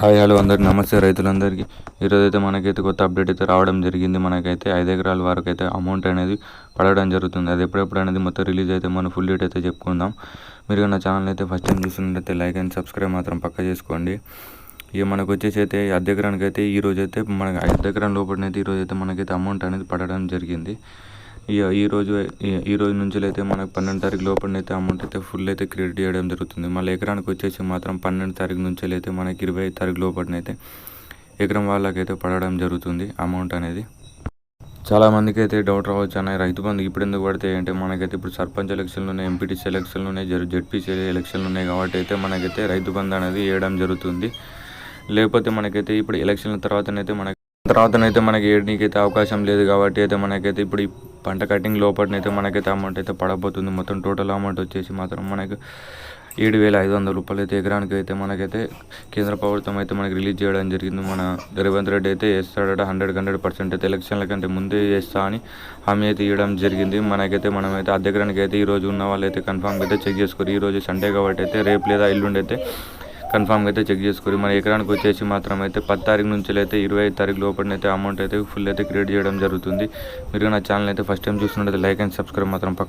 Hi hello అందరికి నమస్తే రైతులందరికీ. ఈరోజైతే మనకైతే కొత్త అప్డేట్ అయితే రావడం జరిగింది. మనకైతే 5 ఎకరాల వరకు అయితే అమౌంట్ అనేది పడడం జరుగుతుంది. అది ఎప్పుడెప్పుడు అనేది మొత్తం రిలీజ్ అయితే మనం ఫుల్ డేట్ అయితే చెప్పుకుందాం. మీరు నా ఛానల్ అయితే ఫస్ట్ టైం చూస్తున్నట్టయితే లైక్ అండ్ సబ్స్క్రైబ్ మాత్రం పక్క చేసుకోండి. ఇక మనకు వచ్చేసి అయితే అర్ధ ఎకరానికి అయితే ఈ రోజు అయితే మనకి 5 ఎకరం లోపలనైతే ఈరోజు అయితే మనకైతే అమౌంట్ అనేది పడడం జరిగింది. ఈ రోజు నుంచి అయితే మనకు 12 తారీఖు లోపలనైతే అమౌంట్ అయితే ఫుల్ అయితే క్రెడిట్ చేయడం జరుగుతుంది. మళ్ళీ ఎకరానికి వచ్చేసి మాత్రం 12 తారీఖు నుంచి అయితే మనకి 25 తారీఖు లోపలనైతే ఎకరం వాళ్ళకైతే పడడం జరుగుతుంది అమౌంట్ అనేది. చాలామందికి అయితే డౌట్ రావచ్చు, అన్న రైతు బంధు ఇప్పుడు ఎందుకు పడతాయి అంటే, మనకైతే ఇప్పుడు సర్పంచ్ ఎలక్షన్లు ఉన్నాయి, ఎంపీటీసీ ఎలక్షన్లు ఉన్నాయి, జెడ్పీసీ ఎలక్షన్లు ఉన్నాయి కాబట్టి అయితే మనకైతే రైతు బంధు అనేది వేయడం జరుగుతుంది. లేకపోతే మనకైతే ఇప్పుడు ఎలక్షన్ల తర్వాతనైతే మనకి ఏడనీకైతే అవకాశం లేదు కాబట్టి అయితే మనకైతే ఇప్పుడు ఈ పంట కటింగ్ లోపలనైతే మనకైతే అమౌంట్ అయితే పడబోతుంది. మొత్తం టోటల్ అమౌంట్ వచ్చేసి మాత్రం మనకు 7,500 రూపాయలు అయితే ఎకరానికి అయితే మనకైతే కేంద్ర ప్రభుత్వం అయితే మనకి రిలీజ్ చేయడం జరిగింది. మన రేవంత్ రెడ్డి అయితే వేస్తాడట 100% అయితే ఎలక్షన్ల కంటే ముందే వేస్తా అని హామీ అయితే ఇవ్వడం జరిగింది. మనమైతే అర్ధ ఎకరానికి అయితే ఈరోజు ఉన్న వాళ్ళు అయితే కన్ఫామ్గా అయితే చెక్ చేసుకోరు. ఈరోజు సండే కాబట్టి అయితే రేపు లేదా ఎల్లుండి అయితే కన్ఫామ్గా అయితే చెక్ చేసుకోరు. మన ఎకరానికి వచ్చేసి మాత్రం అయితే 10 తారీఖు నుంచి అయితే 25 తారీఖు లోపలనైతే అమౌంట్ అయితే ఫుల్ అయితే క్రియేట్ చేయడం జరుగుతుంది. మీరు నా ఛానల్ అయితే ఫస్ట్ టైం చూస్తున్నట్లయితే లైక్ అండ్ సబ్స్క్రైబ్ మాత్రం పక్క